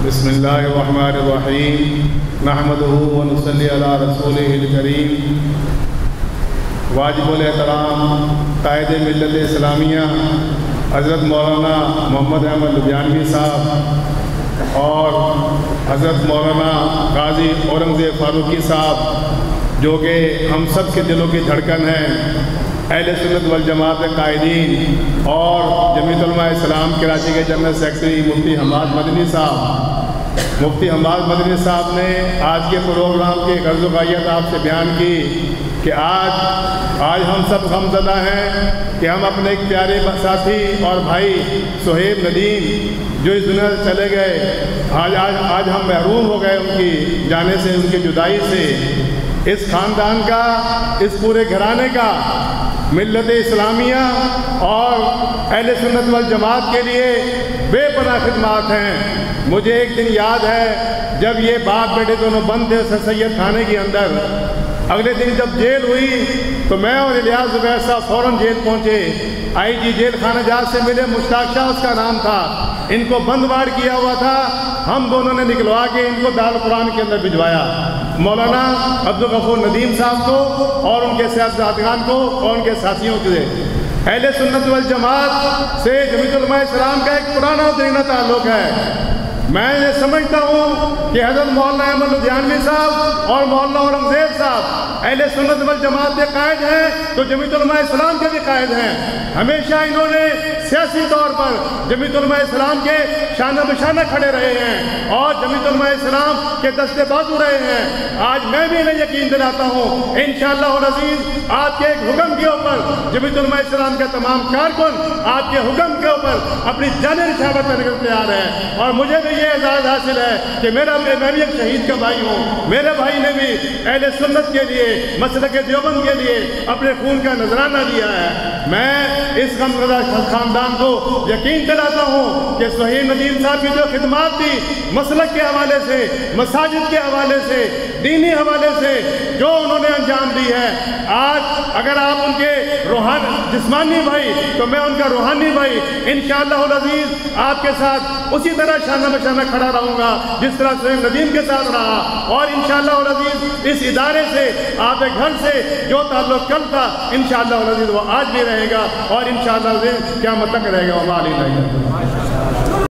بسم اللہ الرحمن الرحیم نحمدہ ونصلی علی رسولہ الکریم۔ واجب الاحترام قائد ملت اسلامیہ حضرت مولانا محمد احمد لدھیانوی صاحب اور حضرت مولانا قاضی اورنگزیب فاروقی صاحب، جو کہ ہم سب کے دلوں کی دھڑکن ہیں، اہل سنت والجماعت قائدین، اور جمعیت علماء اسلام کراچی کے جنرل سیکرٹری مفتی حماد مدنی صاحب۔ مفتی حماد مدنی صاحب نے آج کے پروگرام کی غرض و غایت آپ سے بیان کی کہ آج ہم سب غمزدہ ہیں کہ ہم اپنے ایک پیارے ساتھی اور بھائی سہیب ندیم جو اس دنیا سے چلے گئے، آج ہم محروم ہو گئے ان کی جانے سے، ان کی جدائی سے۔ اس خاندان کا، اس پورے گھرانے کا ملت اسلامیہ اور اہل سنت والجماعت کے لیے بے پناہ خدمات ہیں۔ مجھے ایک دن یاد ہے جب یہ باپ بیٹے دونوں بند تھے سر سید خانے کے اندر، اگلے دن جب جیل ہوئی تو میں اور الیاس زبیر صاحب فوراً جیل پہنچے۔ آئی جی جیل خانہ جات سے ملے، مشتاق شاہ اس کا نام تھا، ان کو بند وار کیا ہوا تھا، ہم دونوں نے نکلوا کے ان کو دارالقرآن کے اندر بھجوایا۔ مولانا عبدالغفور ندیم صاحب کو اور ان کے صاحبزادگان کو اور ان کے ساتھیوں کے اہل سنت والجماعت سے جمعیت علماء اسلام کا ایک پرانا دینہ تعلق ہے۔ میں یہ سمجھتا ہوں کہ حضرت مولانا احمد لدھیانوی صاحب اور مولانا اورنگزیب صاحب اہل سنت والجماعت کے قائد ہیں تو جمعیت علماء اسلام کے بھی قائد ہیں۔ ہمیشہ انہوں نے سیاسی طور پر جمعیت علماء اسلام کے شانہ بشانہ کھڑے رہے ہیں اور جمعیت علماء اسلام کے دستے بازو رہے ہیں۔ آج میں بھی انہیں یقین دلاتا ہوں انشاءاللہ العزیز آپ کے ایک حکم کے اوپر جمعیت علماء اسلام کے تمام کارکن آپ کے حکم کے اوپر اپنی جانیں نچھاور پر نکل کے آ رہے ہیں۔ اور مجھے بھی یہ اعزاز حاصل ہے کہ میں بھی ایک شہید کا بھائی ہوں، میرے بھائی نے بھی اہل سنت کے لیے، مسلک دیوبند کے لیے اپنے خون کا نذرانہ دیا ہے۔ میں اس غمزدہ خاندان کو یقین دلاتا ہوں کہ سہیب ندیم صاحب کی جو خدمات تھی مسلک کے حوالے سے، مساجد کے حوالے سے، دینی حوالے سے جو انہوں نے انجام دی ہے، آج اگر آپ ان کے جسمانی بھائی تو میں ان کا روحانی بھائی انشاءاللہ العزیز آپ کے ساتھ اسی طرح شانہ بشانہ کھڑا رہوں گا جس طرح سہیب ندیم کے ساتھ رہا، اور انشاءاللہ العزیز اس ادارے سے، آپ کے گھر سے جو تعلق کل تھا انشاءاللہ العزیز وہ آج بھی رہے گا اور انشاءاللہ العزیز قیامت تک رہے گا۔